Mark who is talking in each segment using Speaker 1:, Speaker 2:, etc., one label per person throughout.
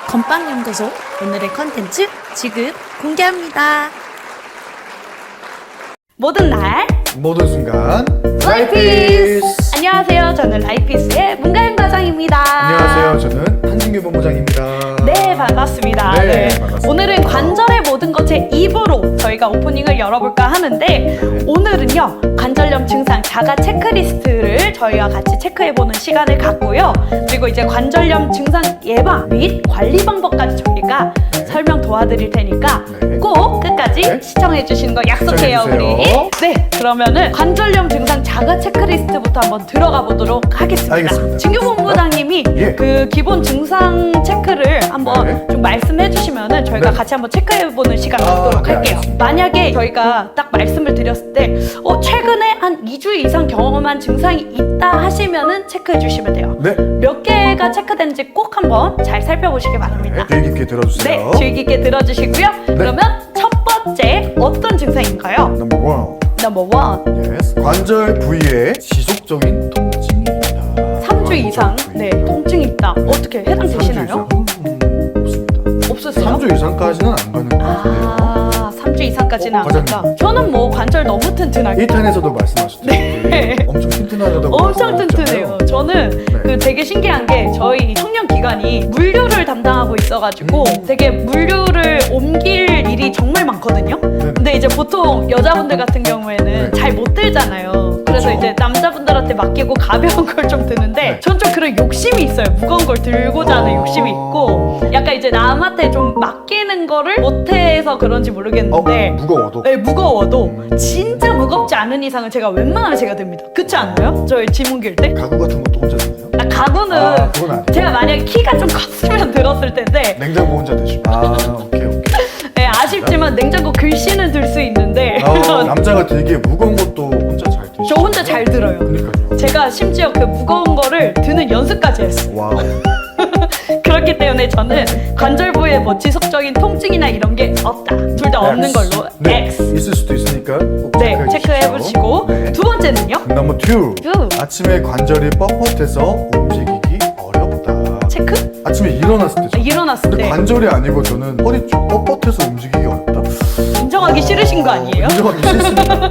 Speaker 1: 건빵연구소 오늘의 컨텐츠 지금 공개합니다. 모든 날
Speaker 2: 모든 순간
Speaker 1: 라이피스! 안녕하세요. 저는 라이피스의 문가연 과장입니다.
Speaker 2: 안녕하세요. 저는 한진규 본부장입니다.
Speaker 1: 네, 반갑습니다.
Speaker 2: 네, 반갑습니다.
Speaker 1: 오늘은 관절의 모든 것 제2부로 저희가 오프닝을 열어볼까 하는데 오늘은요 관절염 증상 자가 체크리스트를 저희와 같이 체크해보는 시간을 갖고요. 그리고 이제 관절염 증상 예방 및 관리 방법까지 저희가 설명 도와드릴 테니까
Speaker 2: 네.
Speaker 1: 꼭 끝까지
Speaker 2: 네.
Speaker 1: 시청해주시는 거 약속해요, 우리.
Speaker 2: 시청해주세요.
Speaker 1: 네, 그러면은 관절염 증상 자가 체크리스트부터 한번 들어가 보도록 하겠습니다.
Speaker 2: 알겠습니다.
Speaker 1: 진규 본부장님이
Speaker 2: 예.
Speaker 1: 그 기본 증상 체크를 한번
Speaker 2: 네.
Speaker 1: 좀 말씀해 주시면은 저희가
Speaker 2: 네.
Speaker 1: 같이 한번 체크해보는 시간 갖도록
Speaker 2: 네,
Speaker 1: 할게요.
Speaker 2: 알겠습니다.
Speaker 1: 만약에 저희가 딱 말씀을 드렸을 때 최근에 한 2주 이상 경험한 증상이 있다 하시면은 체크해 주시면 돼요.
Speaker 2: 네.
Speaker 1: 몇 개가 체크되는지 꼭 한번 잘 살펴보시기 바랍니다.
Speaker 2: 귀 깊게 들어주세요.
Speaker 1: 네, 주의 깊게 들어주시고요. 그러면 첫 번째 어떤 증상인가요?
Speaker 2: 넘버 1.
Speaker 1: 넘버 1.
Speaker 2: Yes. 관절 부위에 지속적인 통증이 있다.
Speaker 1: 3주 이상 네, 통증이 있다. 어떻게 해당되시나요?
Speaker 2: 없습니다.
Speaker 1: 없으세요?
Speaker 2: 3주 이상까지는 안 가는 것 같아요.
Speaker 1: 3주 이상까지는 안
Speaker 2: 과장님.
Speaker 1: 간다. 저는 뭐 관절 너무 튼튼하게
Speaker 2: 1탄에서도 말씀하셨죠.
Speaker 1: 네.
Speaker 2: 엄청 튼튼하다고
Speaker 1: 엄청
Speaker 2: 말씀하셨잖아요.
Speaker 1: 튼튼해요. 저는
Speaker 2: 네.
Speaker 1: 그 되게 신기한 게 저희 청년 기관이 물류를 담당하고 있어가지고 되게 물류를 옮길 일이 정말 많거든요. 근데 이제 보통 여자분들 같은 경우에는
Speaker 2: 네.
Speaker 1: 잘 못 들잖아요. 그래서
Speaker 2: 그쵸.
Speaker 1: 이제 남자분들한테 맡기고 가벼운 걸 좀 드는데
Speaker 2: 네.
Speaker 1: 전 좀 그런 욕심이 있어요. 무거운 걸 들고자 하는 욕심이 있고 약간 이제 남한테 좀 맡기는 거를 못해서 그런지 모르겠는데
Speaker 2: 무거워도.
Speaker 1: 네, 무거워도 진짜 무겁지 않은 이상은 제가 웬만하면 제가 듭니다. 그렇지 않아요? 저희 짐 옮길 때?
Speaker 2: 가구 같은 것도 혼자 드나요?
Speaker 1: 가구는
Speaker 2: 그건 아니에요.
Speaker 1: 제가 만약에 키가 좀 컸으면 들었을 텐데
Speaker 2: 냉장고 혼자 드시고. 오케이.
Speaker 1: 네, 아쉽지만 냉장고 글씨는 들 수 있는데
Speaker 2: 남자가 되게 무거운 것도 혼자 잘 드시죠?
Speaker 1: 저 혼자 잘 들어요.
Speaker 2: 그러니까요.
Speaker 1: 제가 심지어 그 무거운 거를 드는 연습까지 했어요.
Speaker 2: 와우.
Speaker 1: 그렇기 때문에 저는 관절 부위에 뭐 지속적인 통증이나 이런 게 없다. 둘 다 없는 걸로
Speaker 2: 네.
Speaker 1: X.
Speaker 2: 있을 수도 있으니까 꼭
Speaker 1: 네, 체크해
Speaker 2: 주십시오.
Speaker 1: 보시고
Speaker 2: 네.
Speaker 1: 두 번째는요?
Speaker 2: 넘버 2.
Speaker 1: 두.
Speaker 2: 아침에 관절이 뻣뻣해서 움직이기 어렵다.
Speaker 1: 체크?
Speaker 2: 아침에 일어났을 때죠.
Speaker 1: 일어났을
Speaker 2: 근데
Speaker 1: 때
Speaker 2: 관절이 아니고 저는 허리 쭉 뻣뻣해서 움직이기 어렵다.
Speaker 1: 인정하기 싫으신 거 아니에요?
Speaker 2: 인정하기 싫습니다.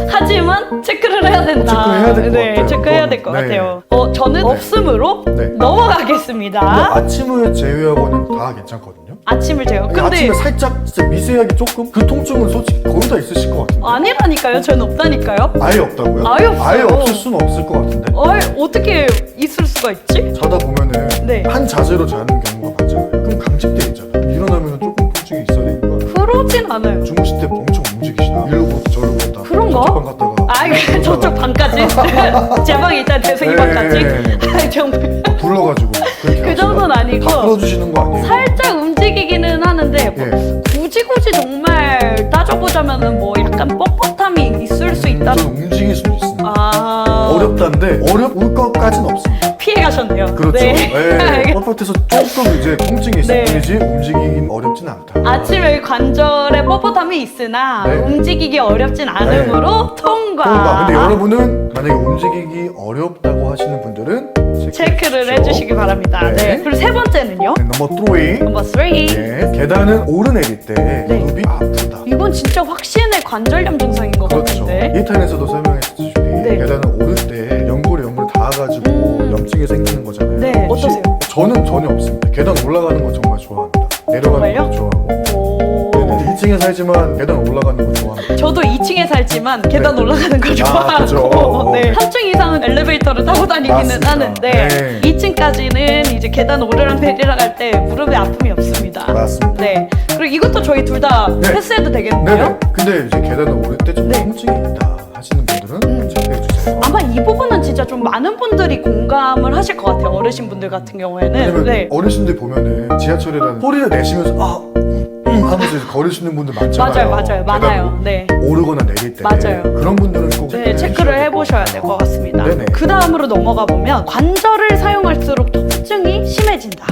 Speaker 1: 하지만 체크를 해야 된다.
Speaker 2: 체크해야 될것
Speaker 1: 네,
Speaker 2: 같아요.
Speaker 1: 체크해야 될 것
Speaker 2: 네.
Speaker 1: 같아요. 저는 없음으로
Speaker 2: 네.
Speaker 1: 넘어가겠습니다.
Speaker 2: 근데 아침을 제외하고는 다 괜찮거든요.
Speaker 1: 아침을 제요. 근데
Speaker 2: 아침에 살짝 진짜 미세하게 조금 그 통증은 솔직히 거의 다 있으실 것 같은데.
Speaker 1: 아니라니까요. 저는 없다니까요.
Speaker 2: 아예 없다고요?
Speaker 1: 아예 없어요.
Speaker 2: 아예 없을 수는 없을 것 같은데.
Speaker 1: 어떻게 있을 수가 있지?
Speaker 2: 자다 보면은
Speaker 1: 네.
Speaker 2: 한 자세로 자는 경우가 많잖아요. 그럼 강직돼 있잖아요. 일어나면 조금 통증이 있어야 되는 거 아니에요?
Speaker 1: 그러진 않아요.
Speaker 2: 주무실 때 엄청 움직이시나? 일로 걷다 저로 걷다.
Speaker 1: 그런가?
Speaker 2: 저쪽 방 갔다가.
Speaker 1: 저쪽 방까지? 제 방에 있다는 대성이 방까지?
Speaker 2: 네.
Speaker 1: 정말
Speaker 2: 불러가지고 그렇게
Speaker 1: 그 정도는 아니고
Speaker 2: 다 풀어주시는 거 아니에요?
Speaker 1: 살짝 움직이기는 하는데 뭐
Speaker 2: 예.
Speaker 1: 굳이 정말 따져보자면은 뭐 약간 뻣뻣함이 있을 수 있다는
Speaker 2: 저는 움직일 수도 있습니다.
Speaker 1: 어렵
Speaker 2: 어렵다는데 어려울 것까지는 없습니다.
Speaker 1: 피해 가셨네요.
Speaker 2: 그렇죠.
Speaker 1: 네.
Speaker 2: 예. 뻣뻣해서 조금 이제 통증이 있을
Speaker 1: 네.
Speaker 2: 뿐이지 움직이긴 어렵진 않다.
Speaker 1: 아침에 관절에 뻣뻣함이 있으나
Speaker 2: 네.
Speaker 1: 움직이기 어렵진 않으므로 통과.
Speaker 2: 통과. 근데 여러분은 만약에 움직이기 어렵다고 하시는 분들은
Speaker 1: 체크를 해주시기 바랍니다. 네.
Speaker 2: 네.
Speaker 1: 그리고 세 번째는요?
Speaker 2: 넘버 3.
Speaker 1: 넘버 3.
Speaker 2: 예. 계단을 오르내릴 때
Speaker 1: 네.
Speaker 2: 무릎이 아프다.
Speaker 1: 이건 진짜 확신의 관절염 증상인 것
Speaker 2: 그렇죠.
Speaker 1: 같은데.
Speaker 2: 1탄에서도 설명했듯이
Speaker 1: 네.
Speaker 2: 계단을 오를 때 연골에 연골 닿아가지고 염증이 생기는 거잖아요.
Speaker 1: 네, 어떠세요?
Speaker 2: 저는 전혀 없습니다. 계단 올라가는 거 정말 좋아합니다. 내려가는
Speaker 1: 정말요?
Speaker 2: 거 좋아하고.
Speaker 1: 오.
Speaker 2: 네, 2층에 살지만 계단 올라가는 거 좋아합니다.
Speaker 1: 저도 2층에 살지만 계단
Speaker 2: 네.
Speaker 1: 올라가는 걸 좋아하고
Speaker 2: 그죠.
Speaker 1: 네. 3층 이상은 엘리베이터를 타고 다니기는
Speaker 2: 맞습니다.
Speaker 1: 하는데
Speaker 2: 네.
Speaker 1: 2층까지는 이제 계단 오르락 내리락 할 때 무릎에 아픔이 없습니다.
Speaker 2: 맞습니다.
Speaker 1: 네. 그리고 이것도 저희 둘 다
Speaker 2: 네.
Speaker 1: 패스해도
Speaker 2: 네네.
Speaker 1: 되겠는데요?
Speaker 2: 근데 이제 계단을 오를 때 좀
Speaker 1: 네.
Speaker 2: 통증이 있다 하시는 분들은 체크해주세요.
Speaker 1: 아마 이 부분은 진짜 좀 많은 분들이 공감을 하실 것 같아요. 어르신분들 같은 경우에는.
Speaker 2: 왜냐면
Speaker 1: 네.
Speaker 2: 어르신들 보면은 지하철이라는 소리를 내시면서 하면서 이제 걸으시는 분들 많잖아요.
Speaker 1: 맞아요.
Speaker 2: 계단
Speaker 1: 많아요. 네.
Speaker 2: 오르거나 내릴 때
Speaker 1: 맞아요.
Speaker 2: 그런 분들은 꼭
Speaker 1: 네, 체크를 해보셔야 될 것 같습니다.
Speaker 2: 네네.
Speaker 1: 그 다음으로 넘어가 보면 관절을 사용할수록 통증이 심해진다.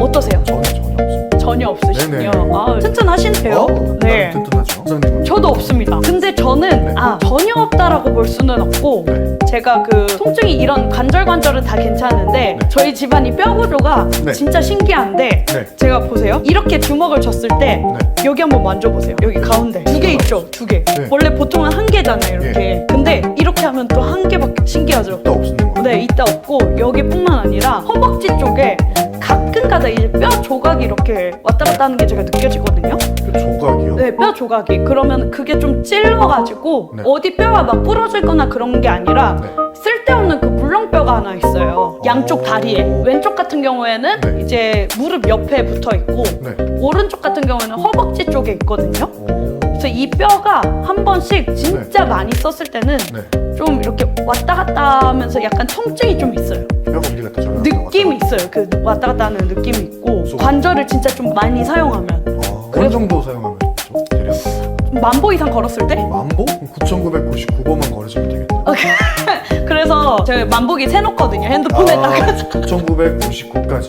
Speaker 1: 어떠세요?
Speaker 2: 저는 전혀 없습니다.
Speaker 1: 전혀 없으시군요.
Speaker 2: 네네.
Speaker 1: 튼튼하신데요?
Speaker 2: 나름 튼튼하죠. 소장님은?
Speaker 1: 저도 없습니다. 근데 저는
Speaker 2: 네.
Speaker 1: 전혀 없다라고 볼 수는 없고
Speaker 2: 네.
Speaker 1: 제가 그 통증이 이런 관절은 다 괜찮은데
Speaker 2: 네.
Speaker 1: 저희 집안이 뼈 구조가
Speaker 2: 네.
Speaker 1: 진짜 신기한데
Speaker 2: 네.
Speaker 1: 제가 보세요. 이렇게 주먹을 줬을 때
Speaker 2: 네.
Speaker 1: 여기 한번 만져보세요. 여기 가운데 두 개 있죠? 두 개.
Speaker 2: 네.
Speaker 1: 원래 보통은 한 개잖아요. 이렇게. 근데 이렇게 하면 또 한 개밖에 신기하죠?
Speaker 2: 있다 없는 거예요?
Speaker 1: 네, 있다 없고 여기뿐만 아니라 허벅지 쪽에 가끔가다 이제 뼈 조각이 이렇게 왔다 갔다 하는 게 제가 느껴지거든요.
Speaker 2: 그 조각이요?
Speaker 1: 네, 뼈 조각이. 그러면 그게 좀 찔러가지고
Speaker 2: 네.
Speaker 1: 어디 뼈가 막 부러질거나 그런 게 아니라
Speaker 2: 네.
Speaker 1: 쓸데없는 그 물렁뼈가 하나 있어요. 양쪽 다리에. 왼쪽 같은 경우에는
Speaker 2: 네.
Speaker 1: 이제 무릎 옆에 붙어 있고
Speaker 2: 네.
Speaker 1: 오른쪽 같은 경우에는 허벅지 쪽에 있거든요.
Speaker 2: 오.
Speaker 1: 그래서 이 뼈가 한 번씩 진짜 많이 썼을 때는
Speaker 2: 네.
Speaker 1: 좀 이렇게 왔다 갔다 하면서 약간 통증이 좀 있어요.
Speaker 2: 뼈가 어디 갔다 저리 갔다
Speaker 1: 느낌이 있어요. 그 왔다 갔다 하는 느낌이 있고
Speaker 2: 무서워.
Speaker 1: 관절을 진짜 좀 많이 사용하면
Speaker 2: 어느 정도 사용하면 좀 대략?
Speaker 1: 10,000보 이상 걸었을 때?
Speaker 2: 만보? 9,999번만 걸으시면 되겠네요.
Speaker 1: 그래서 제가 만보기 세놓거든요. 핸드폰에다가
Speaker 2: 9,999까지.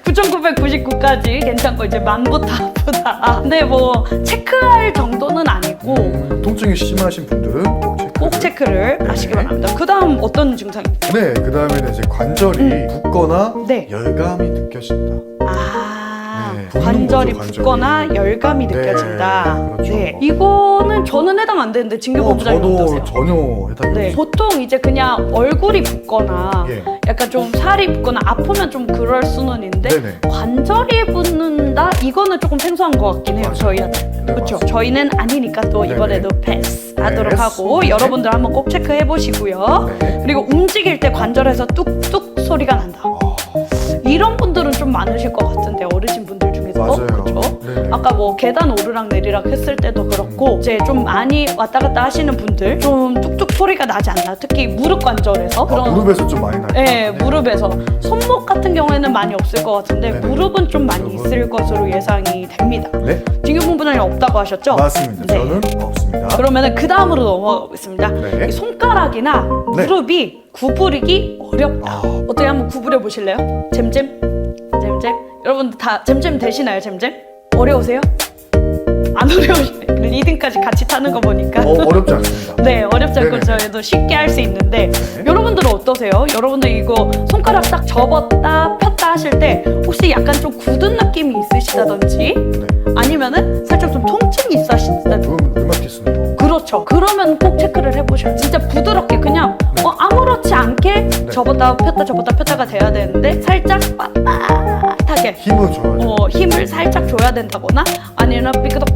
Speaker 1: 9,999까지 괜찮고 이제 만보 다 아프다. 근데 뭐 체크할 정도는 아니고
Speaker 2: 통증이 심하신 분들은
Speaker 1: 꼭 체크를
Speaker 2: 네.
Speaker 1: 하시기 바랍니다. 그 다음 어떤 증상입니까?
Speaker 2: 네, 그 다음에는 이제 관절이 붓거나
Speaker 1: 네.
Speaker 2: 열감이 느껴진다. 네, 붓는
Speaker 1: 관절이
Speaker 2: 거죠,
Speaker 1: 붓거나 열감이
Speaker 2: 네,
Speaker 1: 느껴진다.
Speaker 2: 그렇죠.
Speaker 1: 이거는 저는 해당 안 되는데 진규 본부장님
Speaker 2: 저도
Speaker 1: 어떠세요?
Speaker 2: 전혀 해당이
Speaker 1: 네,
Speaker 2: 없어요.
Speaker 1: 보통 이제 그냥 얼굴이 붓거나
Speaker 2: 예.
Speaker 1: 약간 좀 살이 붓거나 아프면 좀 그럴 수는 있는데
Speaker 2: 네네.
Speaker 1: 관절이 붓는다? 이거는 조금 생소한 것 같긴 해요.
Speaker 2: 맞아요.
Speaker 1: 저희한테.
Speaker 2: 네,
Speaker 1: 그렇죠.
Speaker 2: 맞습니다.
Speaker 1: 저희는 아니니까 또
Speaker 2: 네네.
Speaker 1: 이번에도 패스 하도록
Speaker 2: 패스.
Speaker 1: 하고
Speaker 2: 네.
Speaker 1: 여러분들 한번 꼭 체크해 보시고요.
Speaker 2: 네.
Speaker 1: 그리고 움직일 때 관절에서 뚝뚝 소리가 난다. 이런 분들은 좀 많으실 것 같은데 어르신 분들 중에서
Speaker 2: 맞아요.
Speaker 1: 그렇죠.
Speaker 2: 네네.
Speaker 1: 아까 뭐 계단 오르락 내리락 했을 때도 그렇고 이제 좀 많이 왔다 갔다 하시는 분들 좀 뚝뚝 소리가 나지 않나. 특히 무릎 관절에서
Speaker 2: 무릎에서 좀 많이 나요.
Speaker 1: 네, 무릎에서. 손목 같은 경우에는 많이 없을 것 같은데
Speaker 2: 네네.
Speaker 1: 무릎은 좀 많이
Speaker 2: 무릎은?
Speaker 1: 있을 것으로 예상이 됩니다.
Speaker 2: 네,
Speaker 1: 진규 본부장님 없다고 하셨죠?
Speaker 2: 맞습니다.
Speaker 1: 네.
Speaker 2: 저는 없습니다.
Speaker 1: 그러면 그 다음으로 넘어가 보겠습니다.
Speaker 2: 네.
Speaker 1: 이 손가락이나
Speaker 2: 네.
Speaker 1: 무릎이 구부리기 어렵다. 어떻게 한번 구부려 보실래요? 잼잼? 잼잼? 여러분들 다 잼잼 되시나요? 잼잼? 어려우세요? 안 어려우시네. 리듬까지 같이 타는 거 보니까.
Speaker 2: 어렵지 않습니다.
Speaker 1: 네, 어렵지 않고
Speaker 2: 네네.
Speaker 1: 저희도 쉽게 할 수 있는데
Speaker 2: 네.
Speaker 1: 여러분들은 어떠세요? 여러분들 이거 손가락 딱 접었다 폈다 하실 때 혹시 약간 좀 굳은 느낌이 있으시다든지
Speaker 2: 네.
Speaker 1: 아니면은 살짝 좀 통증이 있으시다든지
Speaker 2: 그럼 류마티스네요.
Speaker 1: 그렇죠. 그러면 꼭 체크를 해보셔요. 진짜 부드럽게 그냥
Speaker 2: 네.
Speaker 1: 아무렇지 않게 접었다 폈다가 돼야 되는데 살짝 빳빳하게
Speaker 2: 힘을 줘야죠.
Speaker 1: 힘을 살짝 줘야 된다거나 아니면 삐그덕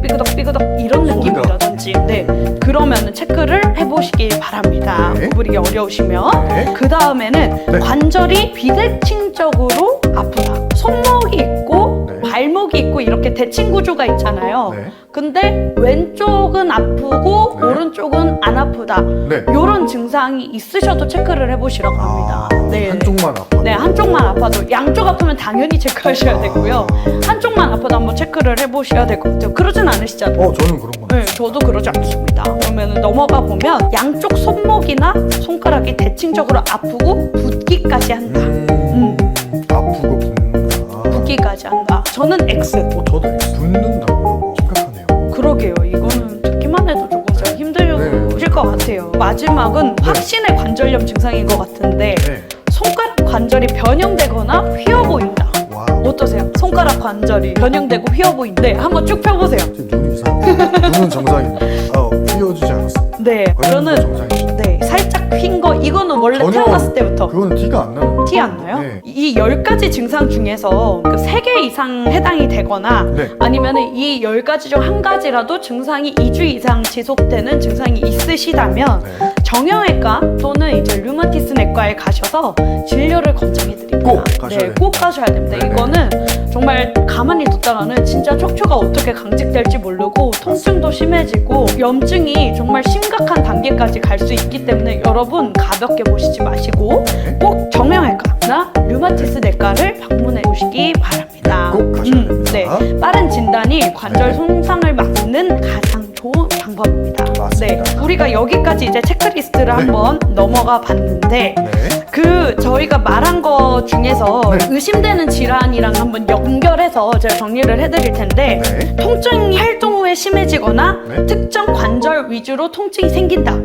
Speaker 1: 이런
Speaker 2: 소리가.
Speaker 1: 느낌이라든지 네 그러면은 체크를 해보시기 바랍니다.
Speaker 2: 네.
Speaker 1: 구부리기 어려우시면
Speaker 2: 네.
Speaker 1: 그 다음에는
Speaker 2: 네.
Speaker 1: 관절이 비대칭적으로 아프다. 손목이 있고
Speaker 2: 네.
Speaker 1: 발목이 있고 이렇게 대칭 구조가 있잖아요.
Speaker 2: 네.
Speaker 1: 근데 왼쪽은 아프고
Speaker 2: 네.
Speaker 1: 오른쪽은 안 아프다.
Speaker 2: 네.
Speaker 1: 이런 증상이 있으셔도 체크를 해보시라고 합니다. 네.
Speaker 2: 한쪽만 아파.
Speaker 1: 네, 한쪽만 아파도 양쪽 아프면 당연히 체크하셔야 되고요. 한쪽만 아파도 한번 체크를 해보셔야 될 것 같아요. 그러진 않으시잖아요.
Speaker 2: 저는 그런 건.
Speaker 1: 네, 저도 그러지 않습니다. 그러면 넘어가 보면 양쪽 손목이나 손가락이 대칭적으로 아프고 붓기까지 한다.
Speaker 2: 아프고 붓는다.
Speaker 1: 붓기까지 한다. 저는 X.
Speaker 2: 저도 붓는다고요. 심각하네요.
Speaker 1: 그러게요. 이거는 듣기만 해도 조금
Speaker 2: 네.
Speaker 1: 힘드실 것 같아요. 마지막은 확신의 관절염 증상인 것 같은데
Speaker 2: 네.
Speaker 1: 손가락 관절이 변형되거나 휘어 보인다.
Speaker 2: 와.
Speaker 1: 어떠세요? 손가락 관절이 변형되고 휘어 보이는데 한번 쭉 펴보세요.
Speaker 2: 제 눈이 이상해요. 눈은 정상인데. 휘어지지 않았어요.
Speaker 1: 네, 저는
Speaker 2: 정상이시죠.
Speaker 1: 네 살짝 휜 거 이거는 원래
Speaker 2: 전혀
Speaker 1: 태어났을 때부터
Speaker 2: 그거는 티가 안 나는.
Speaker 1: 티 안 나요?
Speaker 2: 네.
Speaker 1: 이 10가지 증상 중에서 그 3개 이상 해당이 되거나
Speaker 2: 네.
Speaker 1: 아니면 이 10가지 중 한 가지라도 증상이 2주 이상 지속되는 증상이 있으시다면
Speaker 2: 네.
Speaker 1: 정형외과 또는 이제 류마티스 내과에 가셔서 진료를 권장해 드립니다.
Speaker 2: 꼭 가셔야
Speaker 1: 네, 꼭 가셔야 됩니다.
Speaker 2: 네네.
Speaker 1: 이거는 정말 가만히 뒀다가는 진짜 척추가 어떻게 강직될지 모르고 통증도 심해지고 염증이 정말 심각한 단계까지 갈 수 있기 때문에 여러분 가볍게 보시지 마시고
Speaker 2: 네.
Speaker 1: 꼭 정형외과나 류마티스 내과를 방문해 보시기 바랍니다.
Speaker 2: 꼭 가셔야 됩니다.
Speaker 1: 네, 빠른 진단이 관절
Speaker 2: 네.
Speaker 1: 손상을 막는 가장 좋은 방법입니다.
Speaker 2: 맞습니다.
Speaker 1: 네, 우리가 여기까지 이제 체크리스트를
Speaker 2: 네.
Speaker 1: 한번 넘어가 봤는데
Speaker 2: 네.
Speaker 1: 그 저희가 말한 거 중에서
Speaker 2: 네.
Speaker 1: 의심되는 질환이랑 한번 연결해서 제가 정리를 해드릴 텐데
Speaker 2: 네.
Speaker 1: 통증이 활동 후에 아침에 심해지거나
Speaker 2: 네.
Speaker 1: 특정 관절 위주로 통증이 생긴다.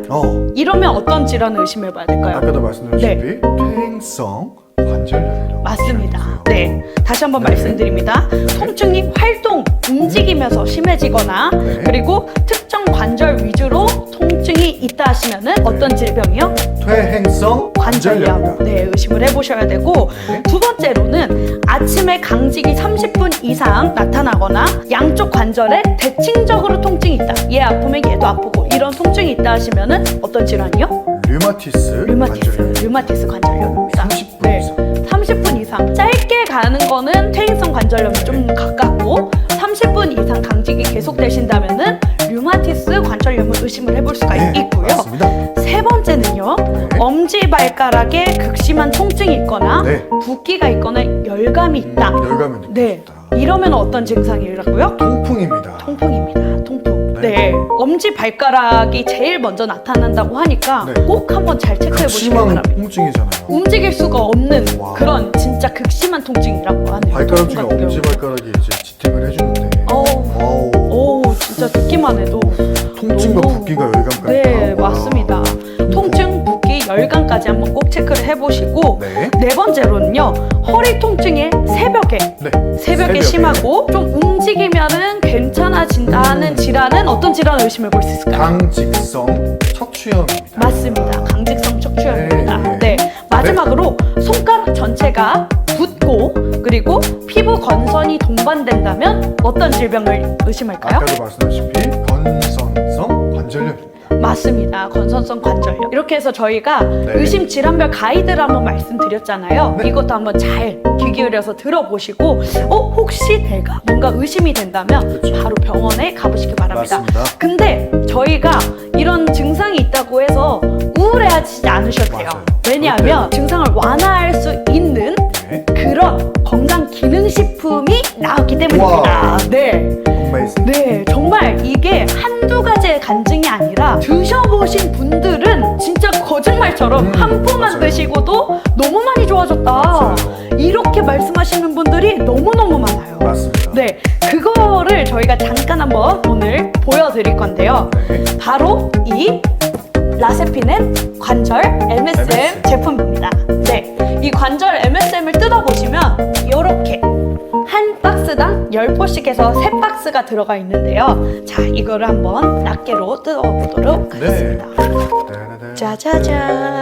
Speaker 1: 이러면 어떤 질환을 의심해봐야 될까요?
Speaker 2: 아까도 말씀드렸다시피 퇴행성 관절염이라고
Speaker 1: 맞습니다.
Speaker 2: 하셨어요.
Speaker 1: 네, 다시 한번
Speaker 2: 네.
Speaker 1: 말씀드립니다. 통증이 활동, 움직이면서 심해지거나
Speaker 2: 네.
Speaker 1: 그리고 특정 관절 위주로 통증이 있다 하시면은 어떤 질병이요?
Speaker 2: 퇴행성
Speaker 1: 관절염.
Speaker 2: 관절염이다.
Speaker 1: 네, 의심을 해보셔야 되고
Speaker 2: 네.
Speaker 1: 두 번째로는 아침에 강직이 30분 이상 나타나거나 양쪽 관절에 대칭적으로 통증이 있다. 얘 아프면 얘도 아프고 이런 통증이 있다 하시면은 어떤 질환이요?
Speaker 2: 류마티스 관절염.
Speaker 1: 류마티스 관절염입니다.
Speaker 2: 30분
Speaker 1: 네,
Speaker 2: 이상.
Speaker 1: 30분 이상. 짧게 가는 거는 퇴행성 관절염이 좀 가깝고 30분 이상 강직이 계속되신다면은 류마티스 관절염을 의심을 해볼 수가
Speaker 2: 네,
Speaker 1: 있고요.
Speaker 2: 맞습니다.
Speaker 1: 세 번째는요,
Speaker 2: 네.
Speaker 1: 엄지발가락에 극심한 통증이 있거나
Speaker 2: 네.
Speaker 1: 붓기가 있거나 열감이 있다.
Speaker 2: 열감이
Speaker 1: 네,
Speaker 2: 느껴진다.
Speaker 1: 이러면 어떤 증상이라고요?
Speaker 2: 통풍입니다.
Speaker 1: 통풍입니다. 통풍.
Speaker 2: 네.
Speaker 1: 네, 엄지 발가락이 제일 먼저 나타난다고 하니까
Speaker 2: 네.
Speaker 1: 꼭 한번 잘 체크해 보시기
Speaker 2: 극심한
Speaker 1: 바랍니다.
Speaker 2: 통증이잖아요.
Speaker 1: 움직일 수가 없는
Speaker 2: 와.
Speaker 1: 그런 진짜 극심한 통증이라고 하네요.
Speaker 2: 발가락 중에
Speaker 1: 통풍 같은
Speaker 2: 엄지
Speaker 1: 경우는.
Speaker 2: 발가락이 이제 지탱을 해주는데
Speaker 1: 어우,
Speaker 2: 어우,
Speaker 1: 진짜 듣기만 해도
Speaker 2: 통증과
Speaker 1: 너무-
Speaker 2: 붓기가 열감까지.
Speaker 1: 네,
Speaker 2: 와.
Speaker 1: 맞습니다. 통증, 붓기, 열감까지 한번 꼭 체크를 해보시고
Speaker 2: 네.
Speaker 1: 네 번째로는요, 허리 통증이 새벽에
Speaker 2: 네.
Speaker 1: 심하고 좀 움직이면은 괜찮아진다는 질환은 어떤 질환을 의심해 볼 수 있을까요?
Speaker 2: 강직성 척추염입니다.
Speaker 1: 맞습니다. 강직성 척추염입니다.
Speaker 2: 네.
Speaker 1: 네. 마지막으로 손가락 전체가 붓고 그리고 피부 건선이 동반된다면 어떤 질병을 의심할까요?
Speaker 2: 아까도 말씀하셨다시피 건선성 관절염입니다.
Speaker 1: 맞습니다. 건선성 관절염. 이렇게 해서 저희가
Speaker 2: 네.
Speaker 1: 의심 질환별 가이드를 한번 말씀드렸잖아요.
Speaker 2: 네.
Speaker 1: 이것도 한번 잘 귀 기울여서 들어보시고 혹시 내가 뭔가 의심이 된다면
Speaker 2: 그렇죠.
Speaker 1: 바로 병원에 가보시기 바랍니다.
Speaker 2: 맞습니다.
Speaker 1: 근데 저희가 이런 증상이 있다고 해서 우울해하지 않으셔도 돼요.
Speaker 2: 맞아요.
Speaker 1: 왜냐하면 증상을 완화할 수 있는
Speaker 2: 네.
Speaker 1: 그런 건강 기능식품이 나왔기 때문입니다.
Speaker 2: 와.
Speaker 1: 네.
Speaker 2: Amazing.
Speaker 1: 네, 정말 이게 한두 가지의 간증이 아니라 드셔보신 분들은 진짜 거짓말처럼 한 포만
Speaker 2: 맞아요.
Speaker 1: 드시고도 너무 많이 좋아졌다.
Speaker 2: 맞아요.
Speaker 1: 이렇게 말씀하시는 분들이 너무너무 많아요.
Speaker 2: 맞습니다.
Speaker 1: 네, 그거를 저희가 잠깐 한번 오늘 보여드릴 건데요.
Speaker 2: 네.
Speaker 1: 바로 이 라세피넨 관절 MSM
Speaker 2: MSM.
Speaker 1: 제품입니다. 네, 이 관절 MSM을 뜯어보시면 이렇게 한 박스당 10포씩해서 3박스가 들어가 있는데요. 자, 이거를 한번 낱개로 뜯어보도록 하겠습니다.
Speaker 2: 따라단.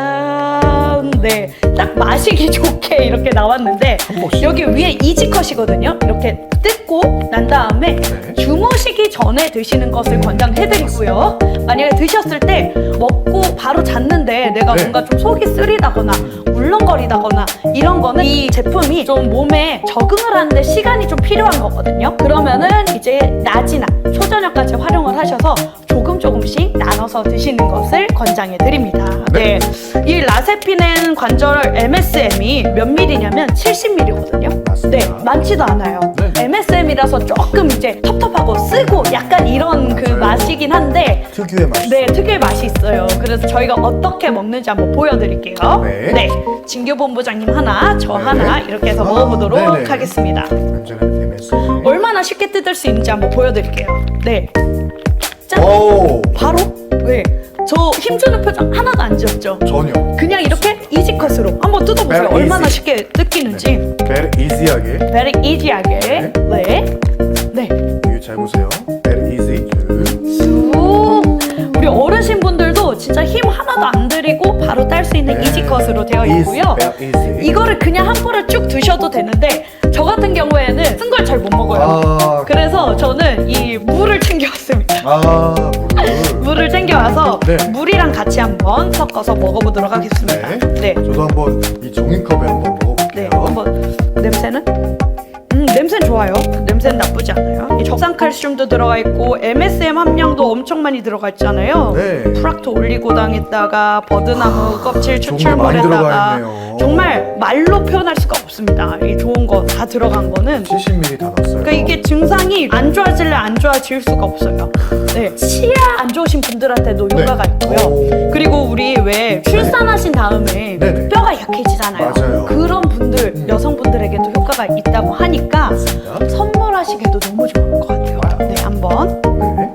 Speaker 1: 짜자잔. 네, 딱 마시기 좋게 이렇게 나왔는데
Speaker 2: 한 포씩.
Speaker 1: 여기 위에 이지컷이거든요. 이렇게 뜯고 난 다음에
Speaker 2: 네.
Speaker 1: 주무시기 전에 드시는 것을 권장해드리고요. 만약에 드셨을 때 먹고 바로 잤는데 내가
Speaker 2: 네.
Speaker 1: 뭔가 좀 속이 쓰리다거나 울렁거리다거나 이런 거는 이 제품이 좀 몸에 적응을 하는데 시간이 좀 필요한 거거든요. 그러면은 이제 낮이나 초저녁까지 활용을 하셔서 조금씩 나눠서 드시는 것을 권장해 드립니다. 네. 이 라세피넨 관절 MSM이 몇 밀리냐면 70ml거든요.
Speaker 2: 맞습니다.
Speaker 1: 네, 많지도 않아요.
Speaker 2: 네.
Speaker 1: MSM이라서 조금 이제 텁텁하고 쓰고 약간 이런 그
Speaker 2: 맞아요.
Speaker 1: 맛이긴 한데
Speaker 2: 특유의 맛.
Speaker 1: 네, 특유의 맛이 있어요. 그래서 저희가 어떻게 먹는지 한번 보여드릴게요.
Speaker 2: 네.
Speaker 1: 진규 본부장님 하나, 저
Speaker 2: 네.
Speaker 1: 하나 이렇게 해서
Speaker 2: 아,
Speaker 1: 먹어보도록
Speaker 2: 네네.
Speaker 1: 하겠습니다.
Speaker 2: 관절염 MSM.
Speaker 1: 얼마나 쉽게 뜯을 수 있는지 한번 보여드릴게요. 네. 짠!
Speaker 2: 오,
Speaker 1: 바로? 네. 저 힘주는 표정 하나도 안 지었죠?
Speaker 2: 전혀.
Speaker 1: 그냥 이렇게 이지컷으로 한번 뜯어보세요.
Speaker 2: Very
Speaker 1: 얼마나
Speaker 2: easy.
Speaker 1: 쉽게 뜯기는지.
Speaker 2: Very easy하게.
Speaker 1: Very easy하게. 네. 네.
Speaker 2: 여기 잘 보세요. Very easy.
Speaker 1: 쑥. 우리 어르신분들도 진짜 힘 하나도 안 들이고 바로 딸 수 있는
Speaker 2: 네.
Speaker 1: 이지컷으로 되어 있고요.
Speaker 2: Very easy.
Speaker 1: 이거를 그냥 한 포를 쭉 드셔도 되는데 저 같은 경우에는 쓴 걸 잘 못 먹어요.
Speaker 2: 아,
Speaker 1: 그래서 저는 이 물을 챙겨왔습니다.
Speaker 2: 물을.
Speaker 1: 물을 챙겨와서
Speaker 2: 네.
Speaker 1: 물이랑 같이 한번 섞어서 먹어보도록 하겠습니다.
Speaker 2: 네.
Speaker 1: 네.
Speaker 2: 저도 한번 이 종이컵에 한번
Speaker 1: 네,
Speaker 2: 먹어볼게요.
Speaker 1: 한번 냄새는? 냄새는 좋아요. 냄새는 나쁘지 않아요. 이 적산칼슘도 들어가 있고 MSM 함량도 엄청 많이 들어가 있잖아요.
Speaker 2: 네.
Speaker 1: 프락토 올리고당에다가 버드나무 껍질
Speaker 2: 좋은 거 많이 들어가
Speaker 1: 추출물에다가
Speaker 2: 있네요.
Speaker 1: 정말 말로 표현할 수가 없습니다. 이 좋은 거 다 들어간 거는
Speaker 2: 70ml 다 넣었어요.
Speaker 1: 그러니까 이게 증상이 안 좋아질래 안 좋아질 수가 없어요. 네, 치아 안 좋으신 분들한테도
Speaker 2: 네.
Speaker 1: 효과가 있고요.
Speaker 2: 오.
Speaker 1: 그리고 우리 왜 출산하신 다음에
Speaker 2: 네네.
Speaker 1: 뼈가 약해지잖아요.
Speaker 2: 맞아요.
Speaker 1: 그런 분들, 여성분들에게도 효과가 있다고 하니까
Speaker 2: 맞습니다.
Speaker 1: 선물하시기에도 너무 좋을 것 같아요. 네, 한번
Speaker 2: 네.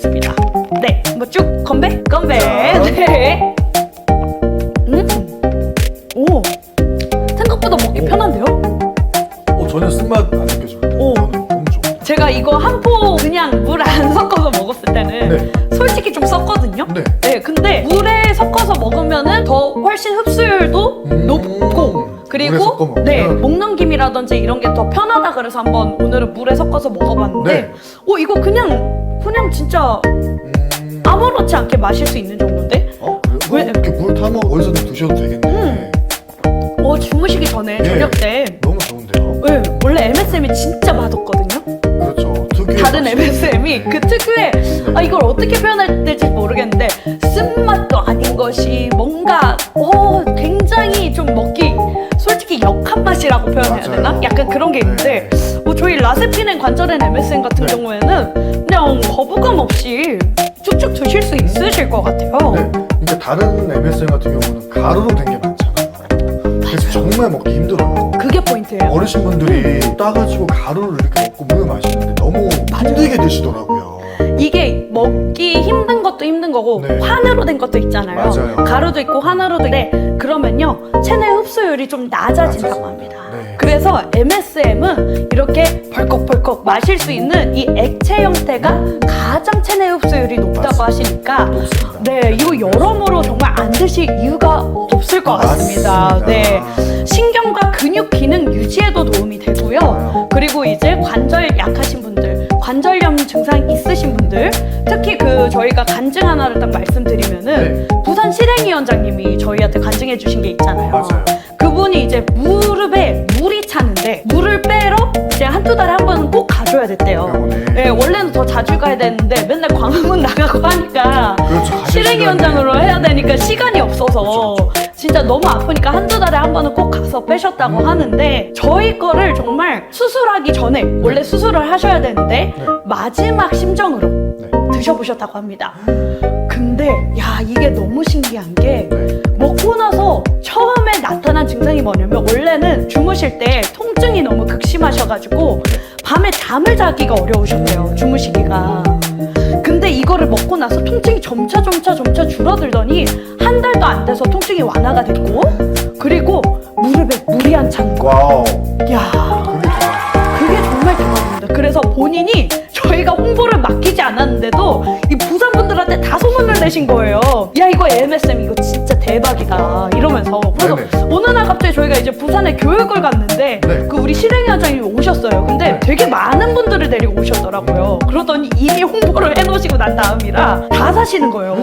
Speaker 1: 드셔보겠습니다. 네, 뭐 쭉 건배? 건배.
Speaker 2: 자.
Speaker 1: 네. 오, 생각보다 먹기 편한데요?
Speaker 2: 전혀 쓴맛 안 느껴집니다.
Speaker 1: 오.
Speaker 2: 저는 너무 좋아요.
Speaker 1: 제가 이거 한 포 그냥 물 안 섞어서 먹었을 때는
Speaker 2: 네.
Speaker 1: 솔직히 좀 썼거든요.
Speaker 2: 네.
Speaker 1: 근데 물에 섞어서 먹으면은 더 훨씬 흡수율도 높고
Speaker 2: 물에
Speaker 1: 그리고
Speaker 2: 섞어 먹으면?
Speaker 1: 네, 먹는 김이라든지 이런 게 더 편하다 그래서 한번 오늘은 물에 섞어서 먹어봤는데
Speaker 2: 네.
Speaker 1: 이거 그냥 진짜 아무렇지 않게 마실 수 있는 정도인데?
Speaker 2: 그래요?
Speaker 1: 왜?
Speaker 2: 이렇게 물 타먹 어디서든 드셔도 되겠네.
Speaker 1: 주무시기 전에
Speaker 2: 네.
Speaker 1: 저녁 때
Speaker 2: 너무 좋은데요?
Speaker 1: 네, 원래 MSM이 진짜 맛없거든요.
Speaker 2: 그렇죠. 특유의
Speaker 1: 다른
Speaker 2: 맛이.
Speaker 1: MSM이 그 특유의 이걸 어떻게 표현해야 될지 모르겠는데 쓴맛도 아닌 것이 뭔가 굉장히 좀 먹기 솔직히 역한 맛이라고 표현해야
Speaker 2: 맞아요.
Speaker 1: 되나? 약간 그런 게 있는데
Speaker 2: 네.
Speaker 1: 저희 라세피넨 관절엔 MSM 같은
Speaker 2: 네.
Speaker 1: 경우에는 그냥 거부감 없이 쭉쭉 드실 수 있으실 것 같아요.
Speaker 2: 네. 그러니까 다른 MSM 같은 경우는 가루로 된 게 많잖아요. 그래서 정말 먹기 힘들어요.
Speaker 1: 그게 포인트예요.
Speaker 2: 어르신분들이 따가지고 가루를 이렇게 먹고 물을 마시는데 너무 힘들게 드시더라고요.
Speaker 1: 이게 먹기 힘든 것도 힘든 거고
Speaker 2: 네.
Speaker 1: 환으로 된 것도 있잖아요.
Speaker 2: 맞아요.
Speaker 1: 가루도 있고 환으로 네. 그러면요 체내 흡수율이 좀 낮아진다고
Speaker 2: 낮아진다.
Speaker 1: 합니다.
Speaker 2: 네.
Speaker 1: 그래서 MSM은 이렇게 벌컥벌컥 마실 수 있는 이 액체 형태가 가장 체내 흡수율이 높다고
Speaker 2: 맞습니다.
Speaker 1: 하시니까
Speaker 2: 높습니다.
Speaker 1: 네 이거 여러모로 정말 안 드실 이유가 없을 것 같습니다.
Speaker 2: 맞습니다.
Speaker 1: 네 신경과 근육 기능 유지에도 도움이 되고요. 그리고 이제 관절 약하신 분들, 관절염 증상 있으신 분들, 특히 저희가 간증 하나를 딱 말씀드리면은 부산 실행위원장님이 저희한테 간증해 주신 게 있잖아요.
Speaker 2: 맞아요.
Speaker 1: 그분이 이제 무릎에 물이 차는데 물을 빼러 이제 한두 달에 한 번은 꼭 가줘야 됐대요.
Speaker 2: 병원에.
Speaker 1: 네, 원래는 더 자주 가야 되는데 맨날 광화문 나가고 하니까
Speaker 2: 그렇죠. 가실
Speaker 1: 실행위원장으로
Speaker 2: 시간이.
Speaker 1: 해야 되니까 시간이 없어서 진짜 너무 아프니까 한두 달에 한 번은 꼭 가서 빼셨다고 하는데 저희 거를 정말 수술하기 전에 원래 수술을 하셔야 되는데 마지막 심정으로
Speaker 2: 네.
Speaker 1: 드셔보셨다고 합니다. 근데 이게 너무 신기한 게
Speaker 2: 네.
Speaker 1: 먹고 나서 처음에 나타난 증상이 뭐냐면 원래는 주무실 때 통증이 너무 극심하셔가지고 밤에 잠을 자기가 어려우셨대요. 주무시기가. 근데 이거를 먹고 나서 통증이 점차 줄어들더니 한 달도 안 돼서 통증이 완화가 됐고 그리고 무릎에 물이 안 차는 거.
Speaker 2: 와우.
Speaker 1: 야,
Speaker 2: 그게 좋아요.
Speaker 1: 그게 정말 대박입니다. 그래서 본인이 저희가 홍보를 맡기지 않았는데도 이 부산 분들한테 다 소문을 내신 거예요. 야 이거 MSM 이거 진짜 대박이다 이러면서. 그래서
Speaker 2: 네네.
Speaker 1: 어느 날 갑자기 저희가 이제 부산에 교육을 갔는데
Speaker 2: 네.
Speaker 1: 그 우리 실행위원장님이 오셨어요. 근데
Speaker 2: 네.
Speaker 1: 되게 많은 분들을 데리고 오셨더라고요. 그러더니 이미 홍보를 해놓으시고 난 다음이라 다 사시는 거예요.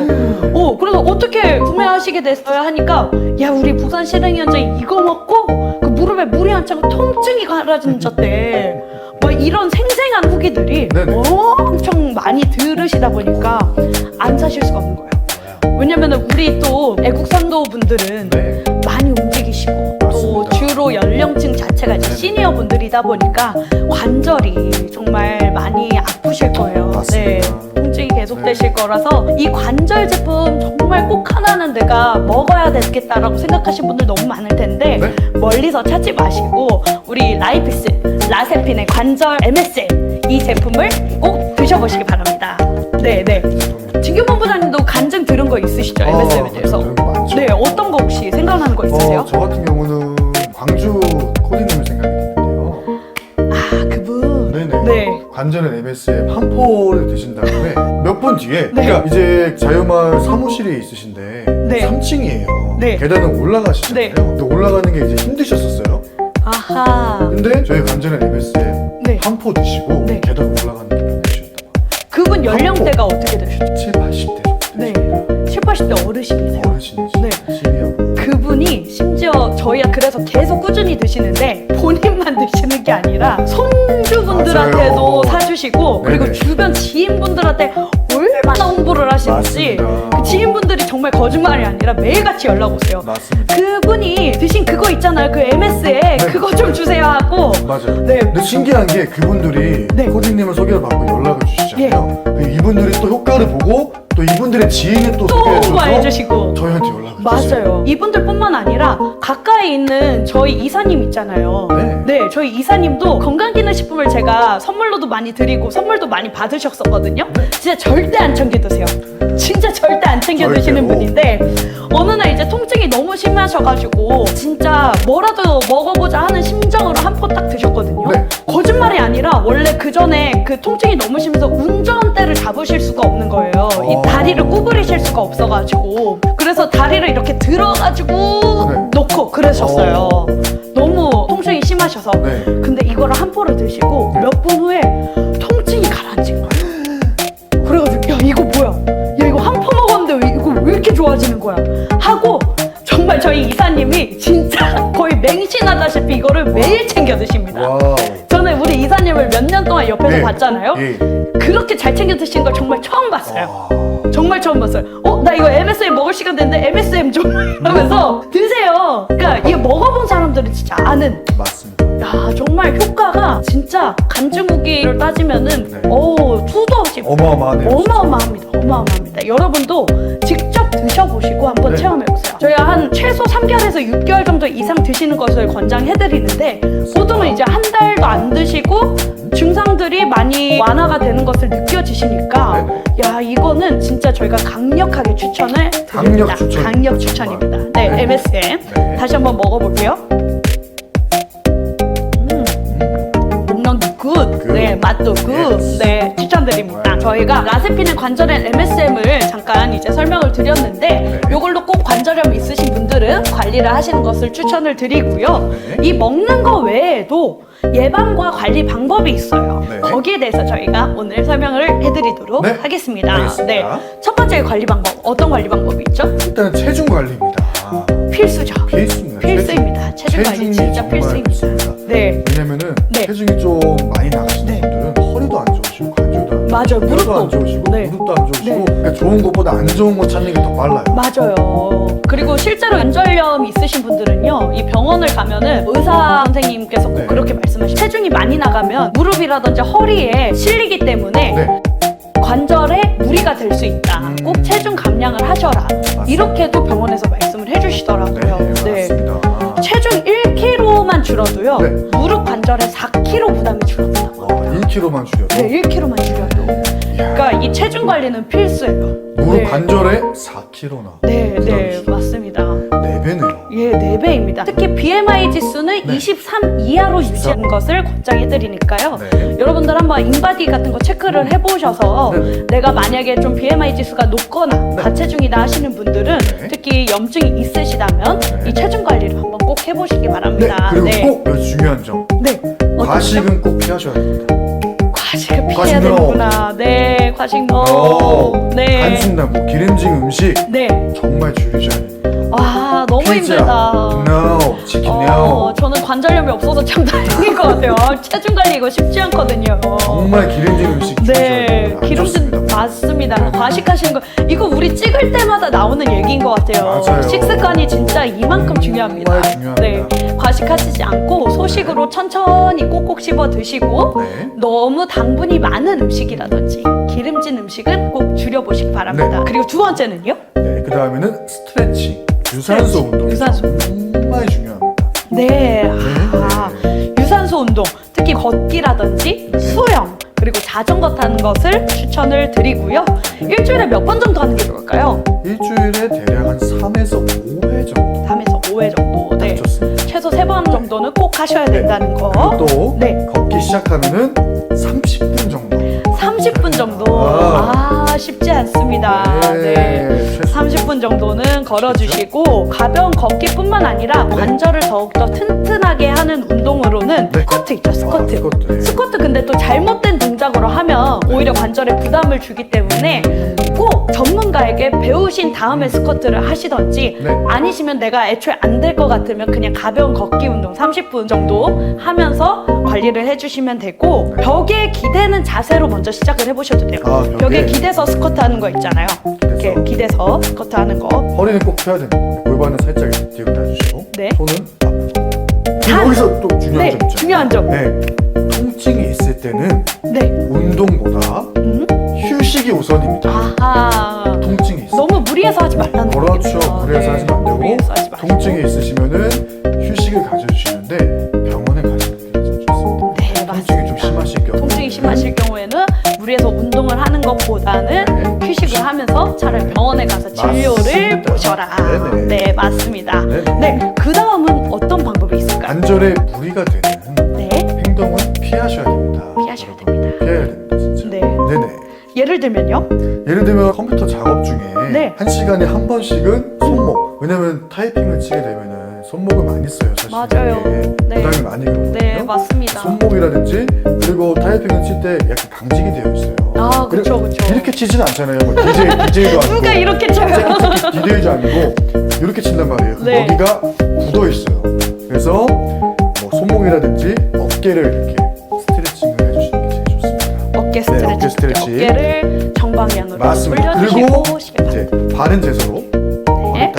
Speaker 1: 그래서 어떻게 구매하시게 됐어요 하니까 야 우리 부산 실행위원장이 이거 먹고 그 무릎에 물이 안 차고 통증이 가라앉았대. 뭐 이런 생생한 후기들이
Speaker 2: 네네.
Speaker 1: 엄청 많이 들으시다 보니까 안 사실 수가 없는 거예요. 왜냐면은 우리 또 애국산도 분들은
Speaker 2: 네.
Speaker 1: 많이 움직이시고 또
Speaker 2: 맞습니다.
Speaker 1: 주로 연령층 자체가 이제 시니어 분들이다 보니까 관절이 정말 많이 아프실 거예요.
Speaker 2: 맞습니다.
Speaker 1: 통증이 계속되실 거라서 이 관절 제품 정말 꼭 하나는 내가 먹어야 되겠다라고 생각하신 분들 너무 많을 텐데
Speaker 2: 네.
Speaker 1: 멀리서 찾지 마시고 우리 라이피스 라세핀의 관절 MSM 이 제품을 꼭 드셔보시기 바랍니다. 네네. 진규 본부장님도 간증 들은 거 있으시죠? MSM에 대해서?
Speaker 2: 들은 거 많죠.
Speaker 1: 네, 어떤 거 혹시 생각나는 거 있으세요?
Speaker 2: 저 같은 경우는 광주 코디님을 생각이 드는데요.
Speaker 1: 그분.
Speaker 2: 네네.
Speaker 1: 네.
Speaker 2: 관절은 MSM 한 포를 드신 다음에 몇 분 뒤에
Speaker 1: 네.
Speaker 2: 그러니까 이제 자유마을 사무실에 있으신데
Speaker 1: 네.
Speaker 2: 3층이에요.
Speaker 1: 네.
Speaker 2: 계단을 올라가시잖아요.
Speaker 1: 네.
Speaker 2: 근데 올라가는 게 이제 힘드셨었어요.
Speaker 1: 아하.
Speaker 2: 근데 저희 관절은 MSM
Speaker 1: 네.
Speaker 2: 한 포 드시고
Speaker 1: 네.
Speaker 2: 계단 올라가는 게 편해지셨다고.
Speaker 1: 그분 연령대가 어떻게 되셨죠?
Speaker 2: 7, 80대 정도
Speaker 1: 네.
Speaker 2: 되시고요.
Speaker 1: 7, 80대 어르신이세요.
Speaker 2: 어르신이시죠.
Speaker 1: 네.
Speaker 2: 시니어.
Speaker 1: 그분이 심지어 저희가 그래서 계속 꾸준히 드시는데 본인만 드시는 게 아니라 손주분들한테도
Speaker 2: 맞아요.
Speaker 1: 사주시고 그리고
Speaker 2: 네네.
Speaker 1: 주변 지인분들한테 얼마나 홍보를 하시는지
Speaker 2: 맞습니다.
Speaker 1: 그 지인분들이 정말 거짓말이 아니라 매일같이 연락 오세요.
Speaker 2: 맞습니다.
Speaker 1: 그분이 드신 그거 있잖아요. 그 MS에 그거 좀 주세요 하고
Speaker 2: 맞아요.
Speaker 1: 네.
Speaker 2: 근데 신기한 게 그분들이
Speaker 1: 네.
Speaker 2: 코디님을 소개를 받고 연락을 주시잖아요. 이분들이 또 효과를 보고 또 이분들의 지인을 또
Speaker 1: 또
Speaker 2: 소개해줘서
Speaker 1: 홍보해주시고.
Speaker 2: 저희한테 연락을
Speaker 1: 맞아요. 이분들뿐만 아니라 가까이 있는 저희 이사님 있잖아요.
Speaker 2: 네.
Speaker 1: 저희 이사님도 건강기능식품을 제가 선물로도 많이 드리고 선물도 많이 받으셨었거든요. 진짜 절대 안 챙겨 드세요. 진짜 절대 안 챙겨 드시는
Speaker 2: 절대로.
Speaker 1: 분인데 어느 날 이제 통증이 너무 심하셔가지고 진짜 뭐라도 먹어보자 하는 심정으로 한 포 딱 드셨거든요.
Speaker 2: 네.
Speaker 1: 거짓말이 아니라 원래 그 전에 그 통증이 너무 심해서 운전대를 잡으실 수가 없는 거예요. 이 다리를 구부리실 수가 없어가지고 그래서 다리를 이렇게 들어가지고
Speaker 2: 네.
Speaker 1: 놓고 그러셨어요. 너무 통증이 심하셔서.
Speaker 2: 네.
Speaker 1: 근데 이거를 한 포를 드시고 몇 분 후에 통증이 가라앉은 거예요. 그래가지고 야 이거 뭐야? 야 이거 한 포 먹었는데 이거 왜 이렇게 좋아지는 거야? 하고 정말 저희 이사님이 진짜 거의 맹신하다시피 이거를 매일 챙겨 드십니다.
Speaker 2: 와우.
Speaker 1: 저는 우리 이사님을 몇 년 동안 옆에서
Speaker 2: 네.
Speaker 1: 봤잖아요.
Speaker 2: 예.
Speaker 1: 그렇게 잘 챙겨 드시는 걸 정말 처음 봤어요. 정말 처음 봤어요. 나 이거 MSM 먹을 시간 됐는데 MSM 좀 하면서 드세요. 그러니까 이게 먹어본 사람들은 진짜 아는.
Speaker 2: 맞습니다.
Speaker 1: 야 정말 효과가 진짜 간증후기를 따지면은
Speaker 2: 네.
Speaker 1: 수도 없이
Speaker 2: 어마어마하네요.
Speaker 1: 어마어마합니다. 어마어마합니다. 여러분도 직접 드셔보시고 한번
Speaker 2: 네.
Speaker 1: 체험해보세요. 저희가 한 최소 3개월에서 6개월 정도 이상 드시는 것을 권장해드리는데 보통은 이제 한 달도 안 드시고 증상들이 많이 완화가 되는 것을 느껴지시니까 야 이거는 진짜 저희가 강력하게 추천을 드립니다. 강력 추천입니다. 네,
Speaker 2: 네.
Speaker 1: MSM
Speaker 2: 네.
Speaker 1: 다시 한번 먹어볼게요. 먹는 굿. 네, 맛도 굿.
Speaker 2: Yes.
Speaker 1: 네, 추천드립니다. 저희가 라세피는 관절엔 MSM을 잠깐 이제 설명을 드렸는데 이걸로 꼭 관절염 있으신 분들은 관리를 하시는 것을 추천을 드리고요. 이 먹는 거 외에도 예방과 관리 방법이 있어요.
Speaker 2: 네.
Speaker 1: 거기에 대해서 저희가 오늘 설명을 해드리도록
Speaker 2: 네.
Speaker 1: 하겠습니다.
Speaker 2: 알겠습니다.
Speaker 1: 네, 첫 번째 관리 방법 어떤 관리 방법이 있죠?
Speaker 2: 일단 체중 관리입니다.
Speaker 1: 필수죠.
Speaker 2: 필수입니다.
Speaker 1: 필수입니다. 체중 관리
Speaker 2: 체중이
Speaker 1: 진짜
Speaker 2: 정말
Speaker 1: 필수입니다.
Speaker 2: 필수입니다.
Speaker 1: 네.
Speaker 2: 왜냐면은
Speaker 1: 네.
Speaker 2: 체중이 좀 많이 나가시는
Speaker 1: 네.
Speaker 2: 분들은 허리도 안 좋으시고 관절도 안
Speaker 1: 맞아요.
Speaker 2: 좋으시고
Speaker 1: 무릎도.
Speaker 2: 안 좋으시고
Speaker 1: 네.
Speaker 2: 무릎도 안 좋으시고
Speaker 1: 네.
Speaker 2: 그러니까 좋은 것보다 안 좋은 거 찾는 게 더 빨라요.
Speaker 1: 맞아요. 그리고 실제로 관절염 있으신 분들은요, 이 병원을 가면은 의사 선생님께서 꼭
Speaker 2: 네.
Speaker 1: 그렇게 말씀하시죠. 체중이 많이 나가면 무릎이라든지 허리에 실리기 때문에
Speaker 2: 네.
Speaker 1: 관절에 무리가 될 수 있다. 꼭 체중 감량을 하셔라. 이렇게도 병원에서 말씀을 해주시더라고요.
Speaker 2: 네, 맞습니다.
Speaker 1: 체중 1kg만 줄어도요,
Speaker 2: 네.
Speaker 1: 무릎 관절에 4kg 부담이 줄어든다고.
Speaker 2: 1kg만 줄여도
Speaker 1: 네, 1kg만 줄여도. 그러니까 이 체중 관리는 필수예요.
Speaker 2: 무릎
Speaker 1: 네.
Speaker 2: 관절에 4kg나
Speaker 1: 네, 네, 맞습니다.
Speaker 2: 4배네요.
Speaker 1: 예, 4배입니다. 특히 BMI 지수는
Speaker 2: 네.
Speaker 1: 23 이하로 유지하는 것을 권장해드리니까요.
Speaker 2: 네.
Speaker 1: 여러분들 한번 인바디 같은 거 체크를 해보셔서
Speaker 2: 네.
Speaker 1: 내가 만약에 좀 BMI 지수가 높거나 과체중이다 하시는 분들은
Speaker 2: 네.
Speaker 1: 특히 염증이 있으시다면
Speaker 2: 네.
Speaker 1: 이 체중 관리를 한번 꼭 해보시기
Speaker 2: 네,
Speaker 1: 바랍니다.
Speaker 2: 그리고 꼭 여기 중요한 점.
Speaker 1: 네. 어떤 점?
Speaker 2: 과식은 꼭 피하셔야 됩니다.
Speaker 1: 과식을
Speaker 2: 과식
Speaker 1: 피해야
Speaker 2: no.
Speaker 1: 되는구나. 네, 과식 no. 네.
Speaker 2: 단순한 뭐 기름진 음식
Speaker 1: 네.
Speaker 2: 정말 줄이셔야 됩니다.
Speaker 1: 와, 너무
Speaker 2: 피자,
Speaker 1: 힘들다.
Speaker 2: no, 치킨 no.
Speaker 1: 저는 관절염이 없어서 참 다행인 것 같아요. 체중 관리 이거 쉽지 않거든요.
Speaker 2: 정말 기름진 음식 줄이셔야
Speaker 1: 네,
Speaker 2: 됩니다. 안
Speaker 1: 기름진
Speaker 2: 좋습니다.
Speaker 1: 맞습니다. 과식하시는 거 이거 우리 찍을 때마다 나오는 얘기인 것 같아요.
Speaker 2: 맞아요.
Speaker 1: 식습관이 진짜 이만큼 중요합니다.
Speaker 2: 정말 중요합니다.
Speaker 1: 네, 과식하시지 않고 소식으로 천천히 꼭꼭 씹어 드시고
Speaker 2: 네.
Speaker 1: 너무 당분이 많은 음식이라든지 기름진 음식은 꼭 줄여보시기 바랍니다.
Speaker 2: 네.
Speaker 1: 그리고 두 번째는요?
Speaker 2: 네, 그 다음에는 스트레칭, 유산소 운동이
Speaker 1: 유산소.
Speaker 2: 정말 중요합니다.
Speaker 1: 네, 유산소 운동, 특히 걷기라든지 수영, 그리고 자전거 타는 것을 추천을 드리고요. 일주일에 몇 번 정도 하는 게 좋을까요?
Speaker 2: 일주일에 대략 한 3에서 5회 정도
Speaker 1: 3에서 5회 정도. 네.
Speaker 2: 좋습니다.
Speaker 1: 최소 3번 정도는 꼭 하셔야 된다는 거.
Speaker 2: 또
Speaker 1: 네.
Speaker 2: 걷기 시작하면은 30분 정도
Speaker 1: 30분 정도. 쉽지 않습니다. 네. 30분 정도는 걸어주시고 가벼운 걷기뿐만 아니라 관절을 더욱더 튼튼하게 하는 운동으로는
Speaker 2: 네.
Speaker 1: 스쿼트 있죠, 스쿼트.
Speaker 2: 스쿼트, 네.
Speaker 1: 스쿼트 근데 또 잘못된 동작으로 하면 오히려 관절에 부담을 주기 때문에 꼭 전문가에게 배우신 다음에 스쿼트를 하시던지
Speaker 2: 네.
Speaker 1: 아니시면 내가 애초에 안 될 것 같으면 그냥 가벼운 걷기 운동 30분 정도 하면서 관리를 해주시면 되고 벽에 기대는 자세로 먼저 시작을 해보셔도 돼요. 벽에 기대서 스쿼트 하는 거 있잖아요. 이렇게 기대서 스쿼트 하는 거.
Speaker 2: 허리는 꼭 펴야 됩니다. 골반은 살짝 뒤로 놔주시고
Speaker 1: 네.
Speaker 2: 손은 앞으로. 여기서 또 중요한
Speaker 1: 네,
Speaker 2: 점 있잖아요.
Speaker 1: 중요한 점.
Speaker 2: 네. 통증이 있을 때는
Speaker 1: 네.
Speaker 2: 운동보다 휴식이 우선입니다.
Speaker 1: 아하.
Speaker 2: 그렇죠. 무리해서 하시면 안 되고
Speaker 1: 무리해서 하지 마시고.
Speaker 2: 통증이 있으시면은 휴식을 가져주시는데 병원에 가시는 게 가장 좋습니다.
Speaker 1: 네,
Speaker 2: 통증이 좀 심하실 경우
Speaker 1: 통증이 심하실 경우에는 무리해서 운동을 하는 것보다는
Speaker 2: 네.
Speaker 1: 휴식을 하면서 차라리 병원에 가서 진료를
Speaker 2: 맞습니다.
Speaker 1: 보셔라.
Speaker 2: 네네.
Speaker 1: 네, 맞습니다.
Speaker 2: 네네.
Speaker 1: 네, 그 다음은 어떤 방법이 있을까요?
Speaker 2: 관절에 무리가 되는
Speaker 1: 네,
Speaker 2: 행동은 피하셔야 됩니다.
Speaker 1: 피하셔야
Speaker 2: 여러분,
Speaker 1: 됩니다.
Speaker 2: 피해야 됩니다, 진짜.
Speaker 1: 네.
Speaker 2: 네네.
Speaker 1: 예를 들면요.
Speaker 2: 예를 들면 컴퓨터 작업 중에
Speaker 1: 네.
Speaker 2: 한 시간에 한 번씩은 손목, 왜냐면 타이핑을 치게 되면은 손목을 많이 써요, 사실.
Speaker 1: 맞아요.
Speaker 2: 이게
Speaker 1: 네.
Speaker 2: 부담이 많이 가거든요.
Speaker 1: 네, 맞습니다.
Speaker 2: 손목이라든지 그리고 타이핑을 칠 때 약간 강직이 되어 있어요.
Speaker 1: 아, 그쵸, 그쵸.
Speaker 2: 이렇게 치지는 않잖아요. 뭐 DJ도 아니고
Speaker 1: 누가 이렇게 쳐요?
Speaker 2: 특히 DJ도 아니고 이렇게 친단 말이에요.
Speaker 1: 네.
Speaker 2: 여기가 굳어 있어요. 그래서 뭐 손목이라든지 어깨를 이렇게 스트레칭을 해주시는 게 제일 좋습니다.
Speaker 1: 어깨
Speaker 2: 네,
Speaker 1: 스트레칭.
Speaker 2: 어깨 스트레칭.
Speaker 1: 어깨를 정방향으로
Speaker 2: 맞습니다.
Speaker 1: 돌려주시고
Speaker 2: 그리고
Speaker 1: 시계
Speaker 2: 이제 바른 자세로
Speaker 1: 네.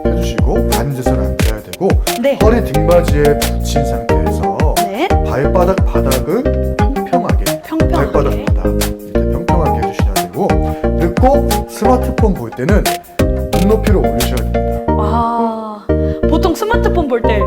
Speaker 2: 해주시고 바른 자세는 앉아야 되고
Speaker 1: 네.
Speaker 2: 허리 등받이에 붙인 상태에서
Speaker 1: 네.
Speaker 2: 발바닥 바닥을 평평하게 발바닥
Speaker 1: 평평하게.
Speaker 2: 바닥 밑에 평평하게 해주셔야 되고 그리고 스마트폰 볼 때는 눈높이를 올리셔야 됩니다.
Speaker 1: 와, 보통 스마트폰 볼 때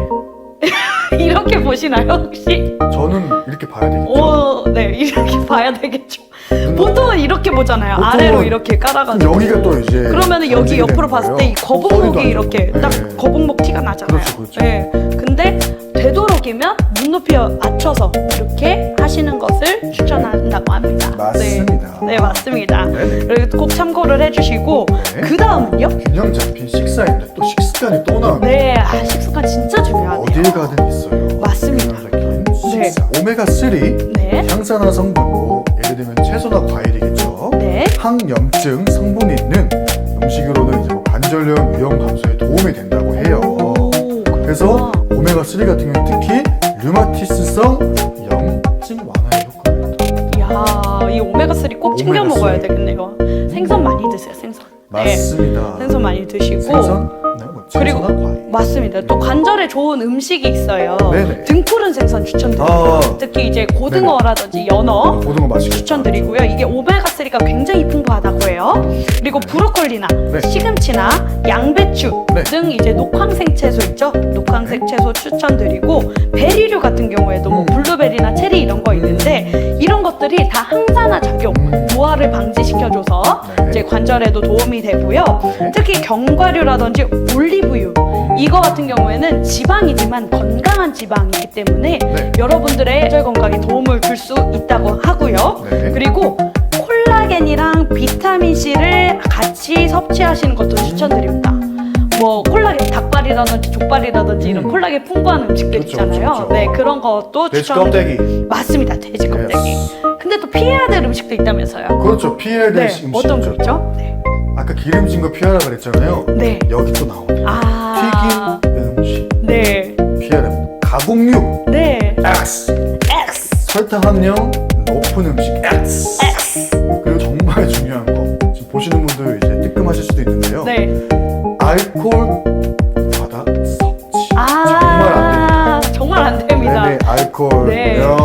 Speaker 1: 이렇게 보시나요, 혹시?
Speaker 2: 저는 이렇게 봐야 되겠죠.
Speaker 1: 오, 네, 이렇게 봐야 되겠죠.
Speaker 2: 눈높이.
Speaker 1: 보통은 이렇게 보잖아요.
Speaker 2: 보통은
Speaker 1: 아래로 이렇게 깔아가지고.
Speaker 2: 여기가 또 이제
Speaker 1: 그러면은 여기
Speaker 2: 전직이
Speaker 1: 옆으로
Speaker 2: 되는
Speaker 1: 봤을
Speaker 2: 거예요.
Speaker 1: 때 이
Speaker 2: 허리도
Speaker 1: 거북목이
Speaker 2: 안
Speaker 1: 이렇게
Speaker 2: 되고.
Speaker 1: 딱
Speaker 2: 네.
Speaker 1: 거북목 티가 나잖아요.
Speaker 2: 그렇죠, 그렇죠.
Speaker 1: 네. 근데 되도록이면 눈높이 맞춰서 이렇게 하시는 것을 추천한다고 합니다.
Speaker 2: 맞습니다.
Speaker 1: 네, 네 맞습니다.
Speaker 2: 네네.
Speaker 1: 그리고 꼭 참고를 해주시고
Speaker 2: 네.
Speaker 1: 그 다음은요?
Speaker 2: 균형 잡힌 식사인데 또 식습관이 또 나옵니다.
Speaker 1: 네, 식습관 진짜 중요하네요.
Speaker 2: 어디에 가든 있어요.
Speaker 1: 맞습니다.
Speaker 2: 균형 잡힌 식사. 오메가3
Speaker 1: 네,
Speaker 2: 항산화 성분도 예를 들면 채소나 과일이겠죠.
Speaker 1: 네,
Speaker 2: 항염증 성분이 있는 음식으로는 이제 뭐 관절염 위험 감소에 도움이 된다고 해요.
Speaker 1: 오,
Speaker 2: 그래서 오메가3 같은 경우 특히 류마티스성 염증 완화에 효과가 있다.
Speaker 1: 이야, 이 오메가3 꼭 챙겨
Speaker 2: 오메가3.
Speaker 1: 먹어야 되겠네요. 생선 많이 드세요, 생선.
Speaker 2: 맞습니다.
Speaker 1: 네, 생선 많이 드시고.
Speaker 2: 생선, 네, 뭐
Speaker 1: 그리고
Speaker 2: 채소나 과일.
Speaker 1: 맞습니다. 또 관절에 좋은 음식이 있어요.
Speaker 2: 네네.
Speaker 1: 등푸른 생선 추천드립니다.
Speaker 2: 아.
Speaker 1: 특히 이제 고등어라든지 연어
Speaker 2: 고등어 맛있겠다.
Speaker 1: 추천드리고요. 이게 오메가3가 굉장히 풍부하다고 해요. 그리고 브로콜리나
Speaker 2: 네.
Speaker 1: 시금치나 양배추
Speaker 2: 네.
Speaker 1: 등 이제 녹황색 채소 있죠? 녹황색 채소 추천드리고 베리류 같은 경우에도 뭐 블루베리나 체리 이런 거 있는데 이런 것들이 다 항산화 작용, 노화를 방지시켜줘서
Speaker 2: 네.
Speaker 1: 이제 관절에도 도움이 되고요.
Speaker 2: 네.
Speaker 1: 특히 견과류라든지 올리브유 이거 같은 경우에는 지방이지만 건강한 지방이기 때문에
Speaker 2: 네.
Speaker 1: 여러분들의 관절 건강에 도움을 줄 수 있다고 하고요.
Speaker 2: 네.
Speaker 1: 그리고 콜라겐이랑 비타민 C를 같이 섭취하시는 것도 추천드립니다. 뭐 콜라겐 닭발이라든지 족발이라든지 이런 콜라겐 풍부한 음식들
Speaker 2: 그렇죠,
Speaker 1: 있잖아요.
Speaker 2: 그렇죠.
Speaker 1: 네, 그런 것도
Speaker 2: 돼지
Speaker 1: 추천.
Speaker 2: 껍데기.
Speaker 1: 맞습니다. 돼지 껍데기.
Speaker 2: 예스.
Speaker 1: 근데 또 피해야 될 음식도 있다면서요.
Speaker 2: 그렇죠. 피해야 될
Speaker 1: 네,
Speaker 2: 음식
Speaker 1: 어떤 거 있죠? 네.
Speaker 2: 아까 기름진 거 피하라 그랬잖아요.
Speaker 1: 네.
Speaker 2: 여기 또 나오네요.
Speaker 1: 아.
Speaker 2: 튀긴 음식
Speaker 1: 네.
Speaker 2: 피하라. 가공육
Speaker 1: 네.
Speaker 2: X.
Speaker 1: X.
Speaker 2: 설탕 함량 높은 음식 X.
Speaker 1: X.
Speaker 2: 그리고 정말 중요한 거 지금 보시는 분들 이제 뜨끔하실 수도 있는데요.
Speaker 1: 네.
Speaker 2: 알코올 과다 섭취
Speaker 1: 정말 안 됩니다.
Speaker 2: 네네, 알코올.
Speaker 1: 네.
Speaker 2: 야.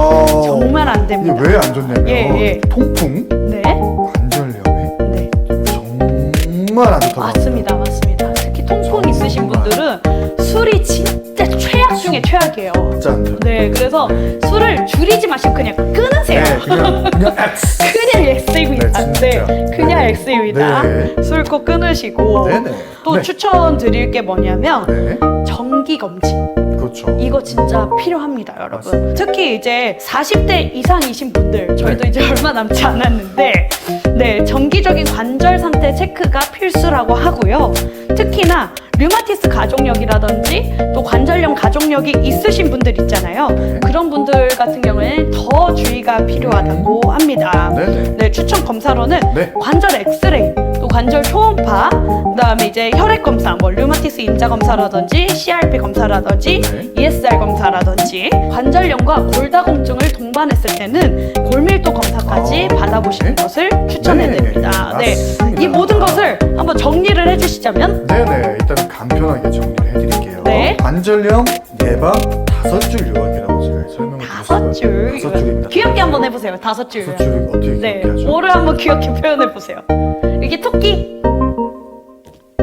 Speaker 1: 정말 안 됩니다.
Speaker 2: 이게 왜 안 좋냐면
Speaker 1: 예.
Speaker 2: 통풍,
Speaker 1: 네.
Speaker 2: 관절염에
Speaker 1: 네.
Speaker 2: 정말 안 좋다고
Speaker 1: 맞습니다. 맞습니다. 특히 통풍
Speaker 2: 정말.
Speaker 1: 있으신 분들은 술이 진짜 최악 중에 최악이에요.
Speaker 2: 진짜 안 돼요.
Speaker 1: 네, 그래서 술을 줄이지 마시고 그냥 끊으세요.
Speaker 2: 네, 그냥 X.
Speaker 1: 그냥 X입니다.
Speaker 2: 네,
Speaker 1: 네,
Speaker 2: 진짜.
Speaker 1: 그냥 X입니다.
Speaker 2: 네.
Speaker 1: 술 꼭 끊으시고
Speaker 2: 네네.
Speaker 1: 또
Speaker 2: 네.
Speaker 1: 추천드릴 게 뭐냐면
Speaker 2: 네,
Speaker 1: 정기 검진.
Speaker 2: 그렇죠.
Speaker 1: 이거 진짜 필요합니다, 여러분.
Speaker 2: 맞습니다.
Speaker 1: 특히 이제 40대 이상이신 분들, 저희도
Speaker 2: 네.
Speaker 1: 이제 얼마 남지 않았는데, 네, 정기적인 관절 상태 체크가 필수라고 하고요. 특히나 류마티스 가족력이라든지 또 관절염 가족력이 있으신 분들 있잖아요.
Speaker 2: 네.
Speaker 1: 그런 분들 같은 경우에는 더 주의가 필요하다고 합니다.
Speaker 2: 네네.
Speaker 1: 네, 추천 검사로는
Speaker 2: 네.
Speaker 1: 관절 엑스레이, 또 관절 초음파, 그다음에 이제 혈액 검사, 뭐 류마티스 임자 검사라든지 CRP 검사라든지
Speaker 2: 네.
Speaker 1: ESR 검사라든지 관절염과 골다공증을 동반했을 때는 골밀도 검사까지 받아보시는
Speaker 2: 네.
Speaker 1: 것을 추천해드립니다.
Speaker 2: 네, 맞습니다.
Speaker 1: 이 모든 것을 한번 정리를 해주시자면
Speaker 2: 네네. 일단 간편하게 정리를 해드릴게요.
Speaker 1: 네.
Speaker 2: 관절염 예방 5줄 요약이라고 제가 설명을
Speaker 1: 다섯
Speaker 2: 드렸어요.
Speaker 1: 줄.
Speaker 2: 5줄입니다.
Speaker 1: 귀엽게 한번 해보세요. 5줄.
Speaker 2: 5줄을 어떻게
Speaker 1: 네,
Speaker 2: 기억하죠?
Speaker 1: 뭐를 한번 귀엽게 표현해 보세요. 이게 토끼.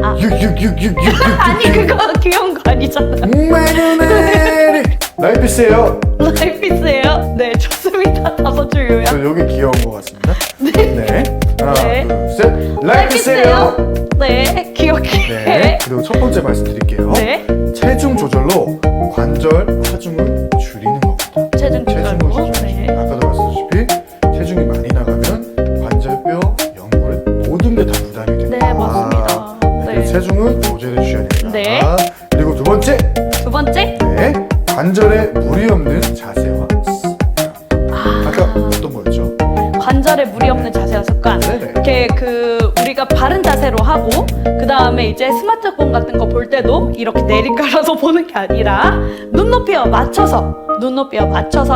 Speaker 1: 아,
Speaker 2: 유유유유유유
Speaker 1: 아니 그거 귀여운 거 아니잖아.
Speaker 2: 매그네리 라이피스예요.
Speaker 1: 라이피스예요? 네 좋습니다. 5줄 요약.
Speaker 2: 저 여기 귀여운 거 같습니다. 네. 하나
Speaker 1: 네.
Speaker 2: 둘셋 라이피스예요.
Speaker 1: 네 귀엽게.
Speaker 2: 네. 그리고 첫 번째 말씀드릴게요.
Speaker 1: 네.
Speaker 2: 체중 조절로 관절 하중을 줄이는 겁니다.
Speaker 1: 체중 조절로.
Speaker 2: 네.
Speaker 1: 네.
Speaker 2: 아까도 말씀드렸다시피 체중이 많이 나가면 관절뼈, 연골 모든 게 다 부담이 됩니다.
Speaker 1: 네, 맞습니다.
Speaker 2: 네.
Speaker 1: 네.
Speaker 2: 그래서 체중을 조절해 주셔야 됩니다.
Speaker 1: 네.
Speaker 2: 그리고 두 번째,
Speaker 1: 두 번째.
Speaker 2: 네. 관절에 무리 없는 자세와 습관. 아까 어떤 거였죠?
Speaker 1: 관절에 무리 없는 자세와 습관.
Speaker 2: 네네.
Speaker 1: 이렇게 우리가 바른 자세로 하고 그 다음에 이제 스마트폰 같은 거 볼 때도 이렇게 내리깔아서 보는 게 아니라 눈높이와 맞춰서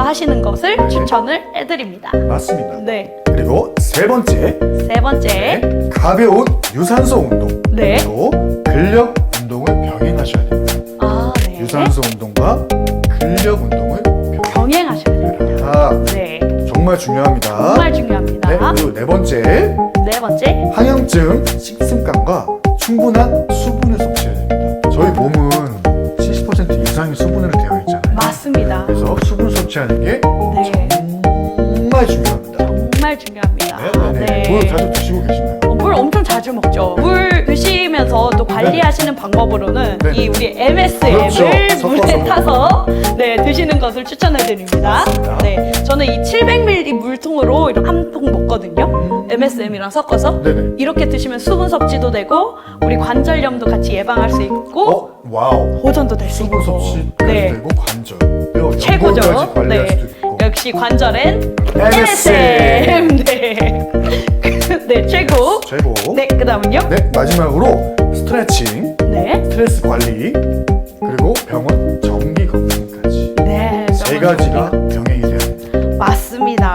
Speaker 1: 하시는 것을
Speaker 2: 네.
Speaker 1: 추천을 해드립니다.
Speaker 2: 맞습니다.
Speaker 1: 네.
Speaker 2: 그리고 세 번째,
Speaker 1: 세 번째.
Speaker 2: 가벼운 유산소 운동.
Speaker 1: 네.
Speaker 2: 그리고 근력 운동을 병행하셔야 됩니다.
Speaker 1: 아, 네.
Speaker 2: 유산소 운동과 근력 운동을
Speaker 1: 병행하셔야 됩니다.
Speaker 2: 아,
Speaker 1: 네.
Speaker 2: 정말 중요합니다.
Speaker 1: 정말 중요합니다.
Speaker 2: 네, 그리고 네 번째,
Speaker 1: 네 번째.
Speaker 2: 항염증 식습관과 충분한 수분을 섭취해야 됩니다. 저희 몸은 70% 이상이 수분으로 되어 있잖아요.
Speaker 1: 맞습니다.
Speaker 2: 그래서 수분 섭취하는 게
Speaker 1: 네.
Speaker 2: 정말 중요합니다.
Speaker 1: 정말 중요합니다.
Speaker 2: 네. 물 자주 드시고 계시나요?
Speaker 1: 물 엄청 자주 먹죠. 물 드시면서 또 관리하시는 방법으로는
Speaker 2: 네.
Speaker 1: 이 우리 MSM을
Speaker 2: 그렇죠.
Speaker 1: 물에
Speaker 2: 섞어서
Speaker 1: 타서 네, 드시는 것을 추천해드립니다.
Speaker 2: 맞습니다.
Speaker 1: 네, 저는 이 700ml 물통으로 이렇게 한 통 먹거든요. MSM이랑 섞어서
Speaker 2: 네네.
Speaker 1: 이렇게 드시면 수분 섭취도 되고 우리 관절염도 같이 예방할 수 있고
Speaker 2: 와우.
Speaker 1: 보존도 될 수
Speaker 2: 수분
Speaker 1: 있고
Speaker 2: 섭취까지
Speaker 1: 네.
Speaker 2: 되고 관절, 뼈,
Speaker 1: 최고죠.
Speaker 2: 연골까지 관리할
Speaker 1: 네.
Speaker 2: 수도 있고.
Speaker 1: 역시 관절엔
Speaker 2: MSM.
Speaker 1: 네. 네, 최고.
Speaker 2: 최고.
Speaker 1: 네, 그다음은요?
Speaker 2: 네, 마지막으로 스트레칭,
Speaker 1: 네.
Speaker 2: 스트레스 관리, 그리고 병원 정기 검진까지
Speaker 1: 네.
Speaker 2: 세 가지가 병행이 돼야 됩니다.
Speaker 1: 맞습니다.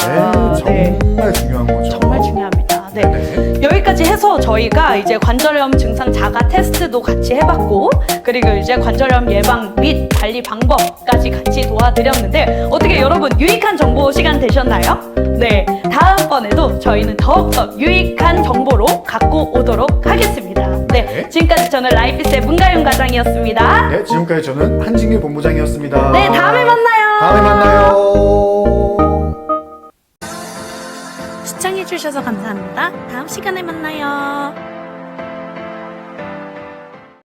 Speaker 2: 네, 정말 중요한 거죠.
Speaker 1: 정말 중요합니다. 네.
Speaker 2: 네.
Speaker 1: 여기까지 해서 저희가 이제 관절염 증상 자가 테스트도 같이 해봤고, 그리고 이제 관절염 예방 및 관리 방법까지 같이 도와드렸는데, 어떻게 여러분 유익한 정보 시간 되셨나요? 네. 다음번에도 저희는 더욱더 유익한 정보로 갖고 오도록 하겠습니다. 네.
Speaker 2: 네.
Speaker 1: 지금까지 저는 라이피스의 문가윤 과장이었습니다.
Speaker 2: 네, 지금까지 저는 한진규 본부장이었습니다.
Speaker 1: 네, 다음에 만나요.
Speaker 2: 다음에 만나요.
Speaker 1: 시청해주셔서 감사합니다. 다음 시간에 만나요.